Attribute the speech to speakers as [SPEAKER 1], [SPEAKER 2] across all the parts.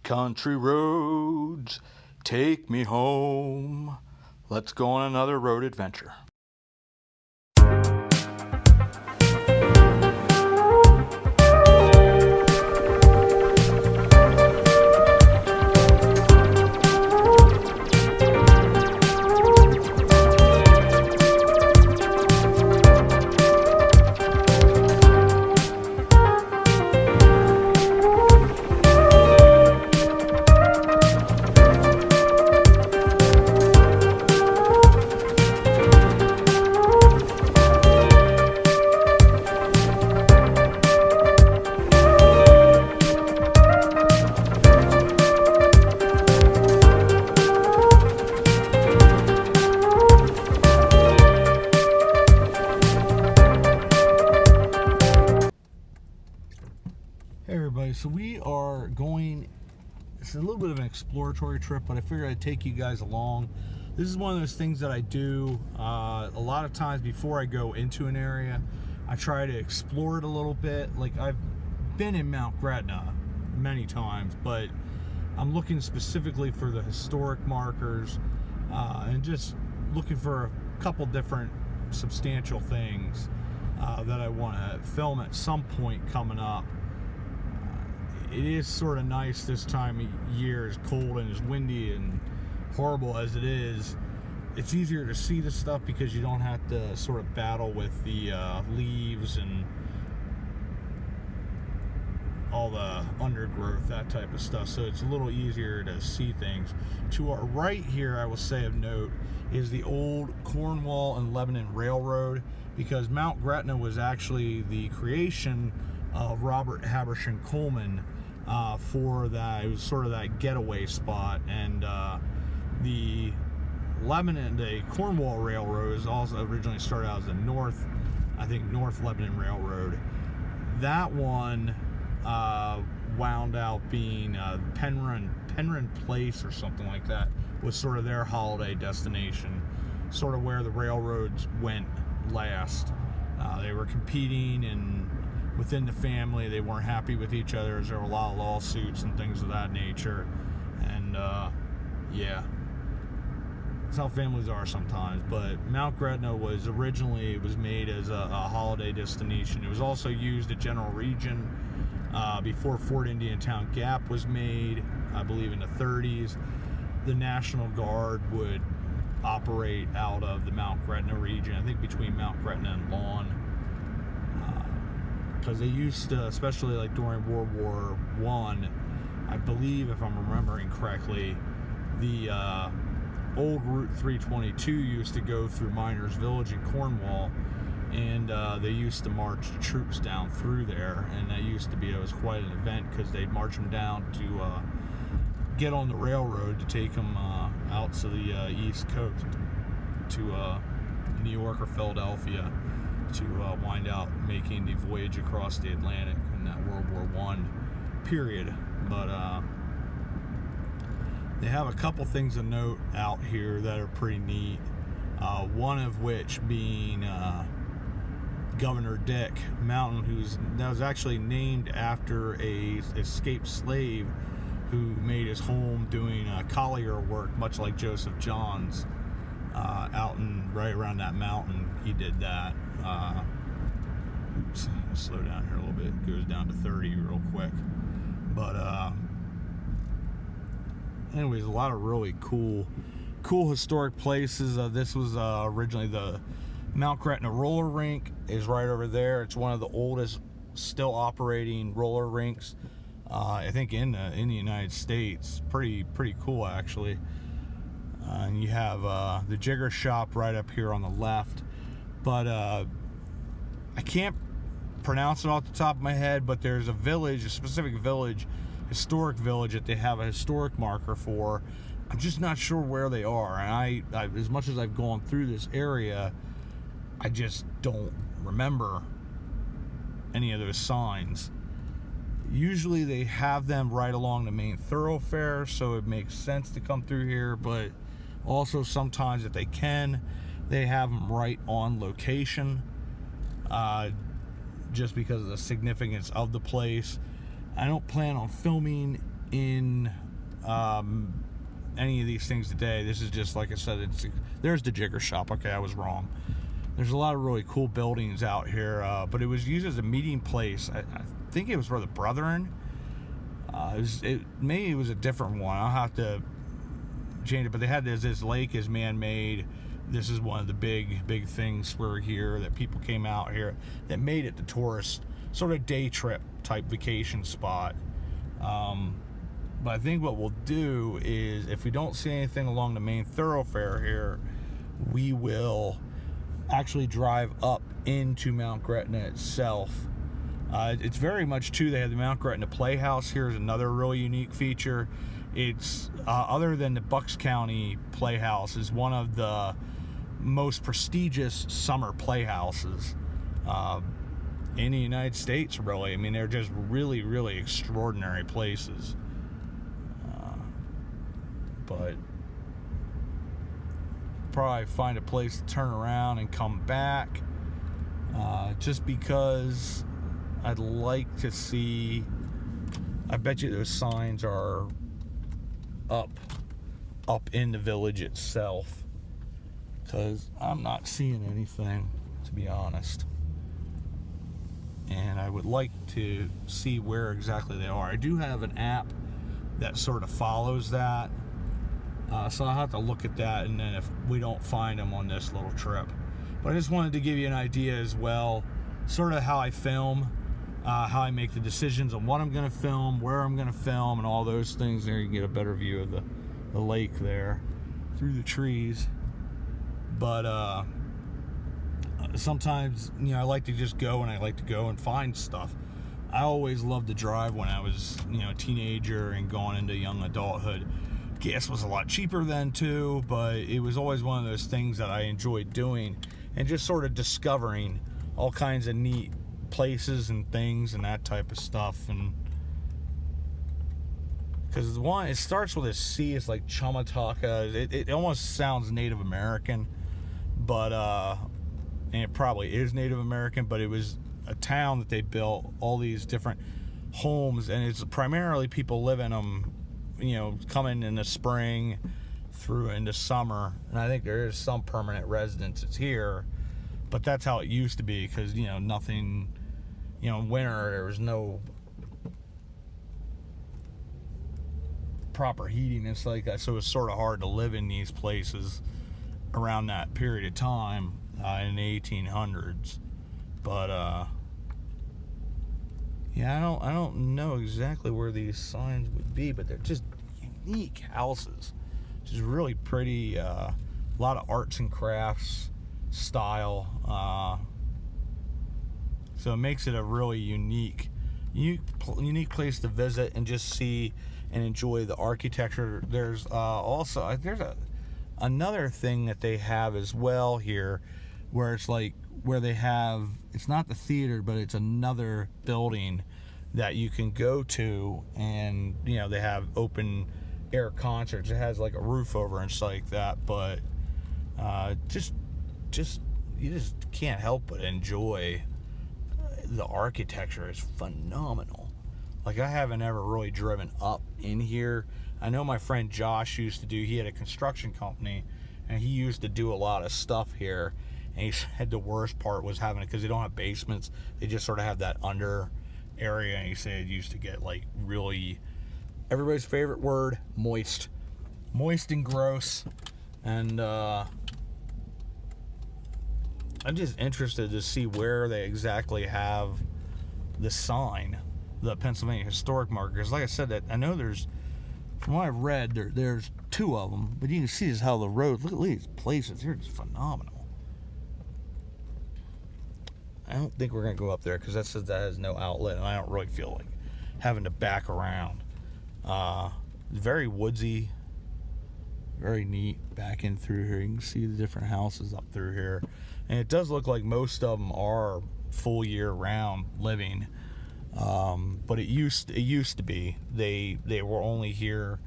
[SPEAKER 1] Country roads, take me home. Let's go on another road adventure. Hey everybody, so we are going, it's a little bit of an exploratory trip, but I figured I'd take you guys along. This is one of those things that I do a lot of times before I go into an area. I try to explore it a little bit. Like, I've been in Mount Gretna many times, but I'm looking specifically for the historic markers and just looking for a couple different substantial things that I want to film at some point coming up. It is sort of nice this time of year, as cold and as windy and horrible as it is. It's easier to see the stuff because you don't have to sort of battle with the leaves and all the undergrowth, that type of stuff. So it's a little easier to see things. To our right here, I will say of note, is the old Cornwall and Lebanon Railroad, because Mount Gretna was actually the creation of Robert Habersham Coleman for that. It was sort of that getaway spot, and the Cornwall Railroad is also originally started out as the North Lebanon Railroad. That one wound out being Penryn Place or something like that, was sort of their holiday destination, sort of where the railroads went last. They were competing, and within the family they weren't happy with each other. There were a lot of lawsuits and things of that nature, and yeah, that's how families are sometimes. But Mount Gretna was made as a holiday destination. It was also used at General Region before Fort Indian Town Gap was made, I believe in the 30s. The National Guard would operate out of the Mount Gretna region, I think between Mount Gretna and Lawn, because they used to, especially like during World War I believe, if I'm remembering correctly, the old Route 322 used to go through Miners Village in Cornwall, and they used to march troops down through there, and it was quite an event, because they'd march them down to get on the railroad to take them out to the East Coast, to New York or Philadelphia, to wind out making the voyage across the Atlantic in that World War I period. But they have a couple things to note out here that are pretty neat. One of which being Governor Dick Mountain, that was actually named after a escaped slave who made his home doing collier work, much like Joseph Johns, out right around that mountain. He did that. Oops, slow down here a little bit. It goes down to 30 real quick. But anyways, a lot of really cool historic places. This was originally the Mount Gretna roller rink, is right over there. It's one of the oldest still operating roller rinks, I think in the United States. Pretty cool, actually. And you have the Jigger Shop right up here on the left, but I can't pronounce it off the top of my head, but there's a specific village, historic village, that they have a historic marker for. I'm just not sure where they are, and I as much as I've gone through this area, I just don't remember any of those signs. Usually they have them right along the main thoroughfare, so it makes sense to come through here, but also sometimes, if they can, they have them right on location, just because of the significance of the place. I don't plan on filming in any of these things today. This is just, like I said, there's the Jigger Shop. Okay, I was wrong. There's a lot of really cool buildings out here, but it was used as a meeting place. I think it was for the Brethren. Maybe it was a different one. I'll have to change it. But they had this lake is man-made. This is one of the big things for here that people came out here that made it the tourist sort of day trip type vacation spot. But I think what we'll do is, if we don't see anything along the main thoroughfare here, we will actually drive up into Mount Gretna itself. It's very much too, they have the Mount Gretna Playhouse. Here's another really unique feature. It's other than the Bucks County Playhouse, is one of the most prestigious summer playhouses in the United States, really. I mean, they're just really extraordinary places. But probably find a place to turn around and come back, just because I'd like to see. I bet you those signs are up in the village itself, because I'm not seeing anything, to be honest. And I would like to see where exactly they are. I do have an app that sort of follows that, so I'll have to look at that, and then if we don't find them on this little trip. But I just wanted to give you an idea as well, sort of how I film, how I make the decisions on what I'm going to film, where I'm going to film, and all those things. There you can get a better view of the lake there through the trees. But sometimes, you know, I like to just go, and I like to go and find stuff. I always loved to drive when I was, you know, a teenager and going into young adulthood. Gas was a lot cheaper then too, but it was always one of those things that I enjoyed doing, and just sort of discovering all kinds of neat places and things and that type of stuff. And because it starts with a C, it's like Chumataca. It almost sounds Native American, but and it probably is Native American, but it was a town that they built all these different homes, and it's primarily people live in them, you know, coming in the spring through into summer. And I think there is some permanent residences here, but that's how it used to be, because, you know, nothing, you know, in winter there was no proper heating and stuff like that, so it was sort of hard to live in these places around that period of time in the 1800s. But yeah, I don't know exactly where these signs would be, but they're just unique houses, just really pretty. A lot of arts and crafts style, so it makes it a really unique place to visit and just see and enjoy the architecture. There's also another thing that they have as well here, where it's like where they have, it's not the theater, but it's another building that you can go to, and, you know, they have open air concerts. It has like a roof over and stuff like that, but just you just can't help but enjoy the architecture. Is phenomenal. Like, I haven't ever really driven up in here. I know my friend Josh used to do, he had a construction company, and he used to do a lot of stuff here, and he said the worst part was having it, because they don't have basements, they just sort of have that under area, and he said it used to get like really, everybody's favorite word, moist and gross. And I'm just interested to see where they exactly have the sign, the Pennsylvania Historic Markers. Like I said, that I know there's, from what I've read, there's two of them, but you can see is how the road, look at these places, they're just phenomenal. I don't think we're going to go up there, because that says that has no outlet, and I don't really feel like having to back around. Very woodsy, very neat back in through here. You can see the different houses up through here, and it does look like most of them are full year round living. But it used to be they were only here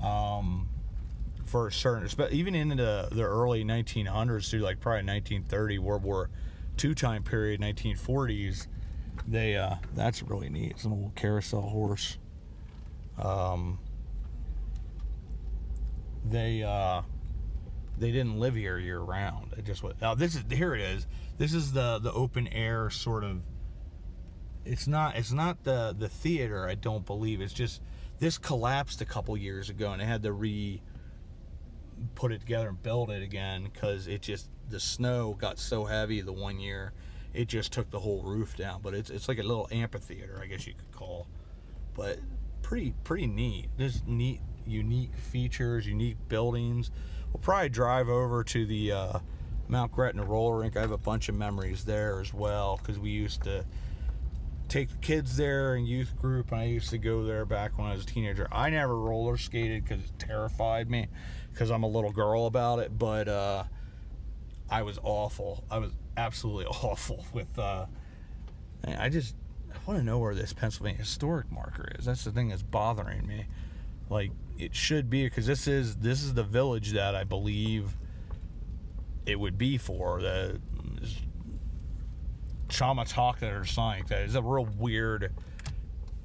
[SPEAKER 1] for a certain, even into the early 1900s through like probably 1930 World War II time period, 1940s. They that's really neat. It's an old carousel horse. They didn't live here year round. It just was. Oh, here it is. This is the open air sort of. It's not the theater. I don't believe. It's just this collapsed a couple years ago, and they had to put it together and build it again because the snow got so heavy the one year, it just took the whole roof down. But it's like a little amphitheater, I guess you could call. But pretty neat. Just neat, unique features, unique buildings. We'll probably drive over to the Mount Gretna roller rink. I have a bunch of memories there as well because we used to take the kids there in youth group, and I used to go there back when I was a teenager. I never roller skated because it terrified me because I'm a little girl about it, but I was awful. I was absolutely awful with I want to know where this Pennsylvania historic marker is. That's the thing that's bothering me. Like, it should be, because this is the village that I believe it would be for. The Chamataka or something like that. It's a real weird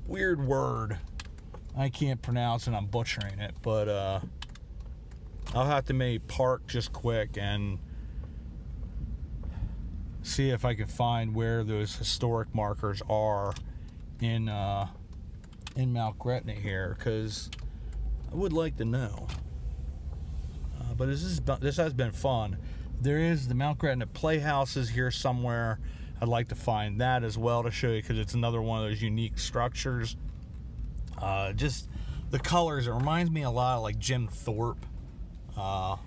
[SPEAKER 1] word. I can't pronounce it. I'm butchering it, but I'll have to maybe park just quick and see if I can find where those historic markers are in Mount Gretna here, because I would like to know. But this has been fun. There is the Mount Gretna Playhouse is here somewhere. I'd like to find that as well to show you, because it's another one of those unique structures. Just the colors, it reminds me a lot of like Jim Thorpe. There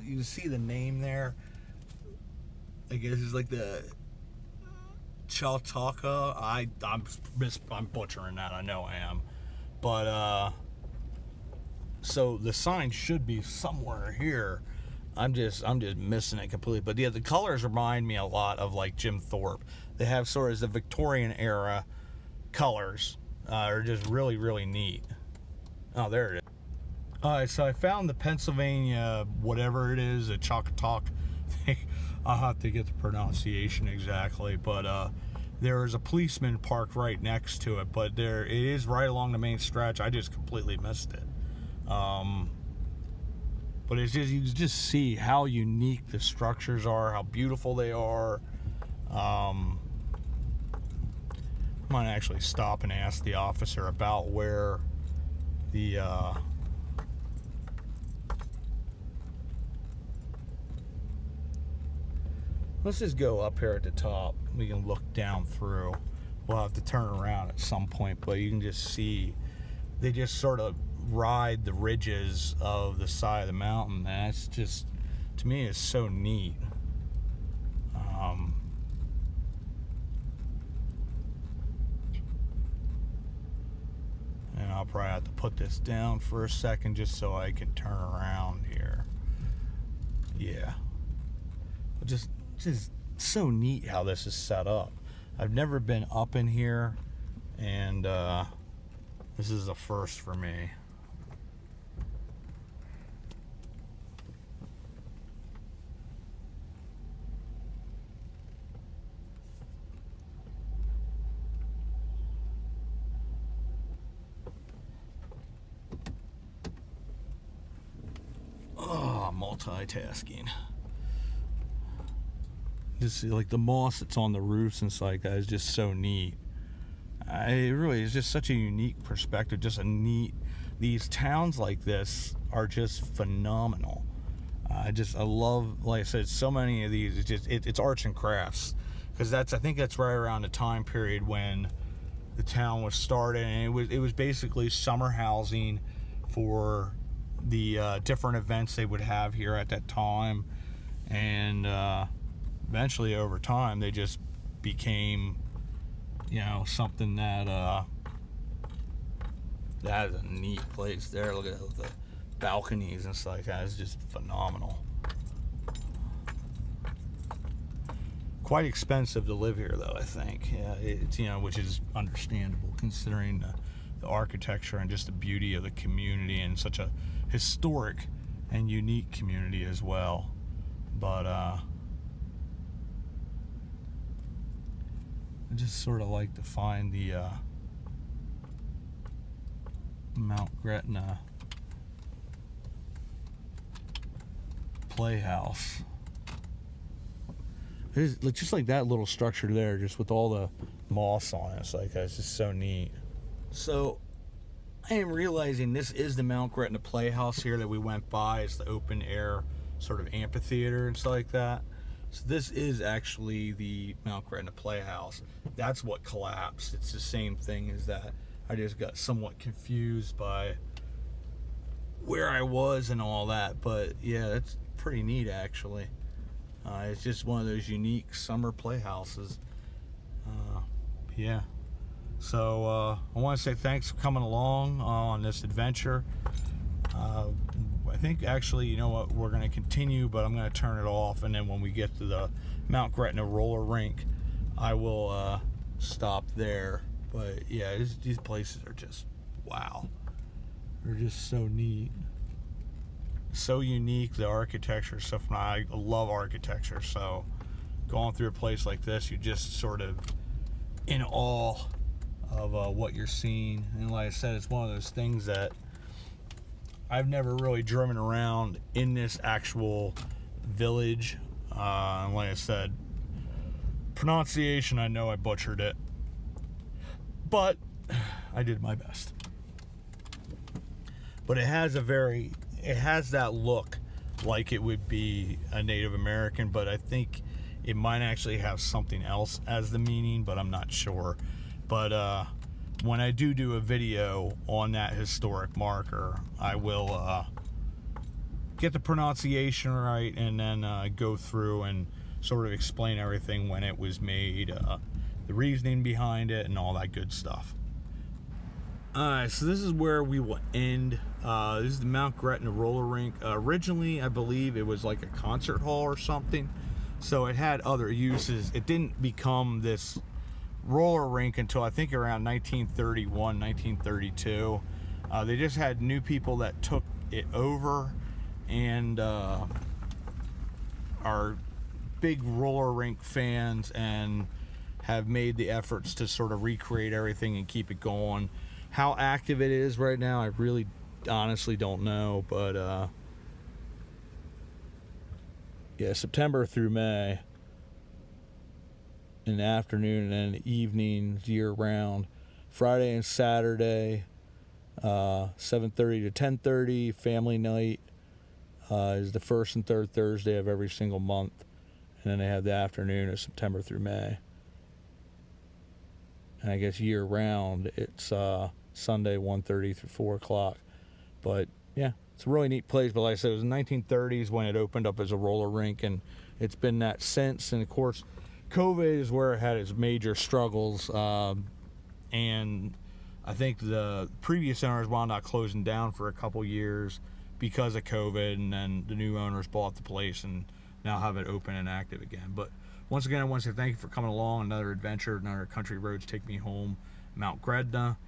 [SPEAKER 1] you see the name there. I guess it's like the Chautauqua. I'm butchering that. I know I am, but so the sign should be somewhere here. I'm just missing it completely. But yeah, the colors remind me a lot of like Jim Thorpe. They have sort of the Victorian era colors. Are just really, really neat. Oh, there it is. All right, so I found the Pennsylvania, whatever it is, a Choctaw thing. I'll have to get the pronunciation exactly, but there is a policeman parked right next to it, but it is right along the main stretch. I just completely missed it. But it's just, you can just see how unique the structures are, how beautiful they are. I might actually stop and ask the officer about where the let's just go up here at the top. We can look down through. We'll have to turn around at some point, but you can just see they just sort of ride the ridges of the side of the mountain. That's just, to me, it's so neat. And I'll probably have to put this down for a second just so I can turn around here. Yeah. Just so neat how this is set up. I've never been up in here, and this is a first for me. Oh, multitasking. Just like the moss that's on the roofs and stuff like that is just so neat. It really is just such a unique perspective. Just a neat. These towns like this are just phenomenal. I love, like I said, so many of these. It's arts and crafts, because I think that's right around the time period when the town was started, and it was basically summer housing for the different events they would have here at that time, and eventually over time they just became, something that is a neat place there. Look at the balconies and stuff like that. It's just phenomenal. Quite expensive to live here, though, I think. Yeah, it's, which is understandable considering the architecture and just the beauty of the community, and such a historic and unique community as well. But I just sort of like to find the Mount Gretna Playhouse. It's just like that little structure there, just with all the moss on it. It's like, it's just so neat. So I am realizing this is the Mount Gretna Playhouse here that we went by. It's the open air sort of amphitheater and stuff like that. So this is actually the Mount Gretna Playhouse. That's what collapsed. It's the same thing as that. I just got somewhat confused by where I was and all that. But yeah, that's pretty neat actually. It's just one of those unique summer playhouses. Yeah. So I want to say thanks for coming along on this adventure. I think actually, you know what, we're going to continue, but I'm going to turn it off, and then when we get to the Mount Gretna roller rink, I will stop there. But yeah, these places are just, wow. They're just so neat. So unique, the architecture stuff. I love architecture, so going through a place like this, you're just sort of in awe of what you're seeing. And like I said, it's one of those things that I've never really driven around in this actual village. Like I said, pronunciation, I know I butchered it, but I did my best. But it has that look like it would be a Native American, but I think it might actually have something else as the meaning, but I'm not sure. But when I do a video on that historic marker, I will get the pronunciation right, and then go through and sort of explain everything when it was made, the reasoning behind it, and all that good stuff. Alright, so this is where we will end. This is the Mount Gretna roller rink. Originally, I believe it was like a concert hall or something, so it had other uses. It didn't become this roller rink until I think around 1931, 1932. They just had new people that took it over, and are big roller rink fans and have made the efforts to sort of recreate everything and keep it going. How active it is right now, I really honestly don't know, but yeah, September through May in the afternoon and then the evenings year round. Friday and Saturday, 7:30 to 10:30. Family night is the first and third Thursday of every single month, and then they have the afternoon of September through May. And I guess year round it's Sunday 1:30 through 4 o'clock. But yeah, it's a really neat place. But like I said, it was in the 1930s when it opened up as a roller rink, and it's been that since. And of course, COVID is where it had its major struggles, and I think the previous owners wound up closing down for a couple years because of COVID, and then the new owners bought the place and now have it open and active again. But once again, I want to say thank you for coming along. Another adventure, another country roads take me home, Mount Gretna.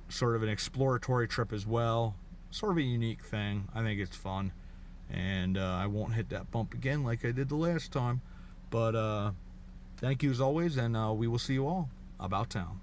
[SPEAKER 1] Sort of an exploratory trip as well. Sort of a unique thing. I think it's fun, and I won't hit that bump again like I did the last time. But thank you as always, and we will see you all about town.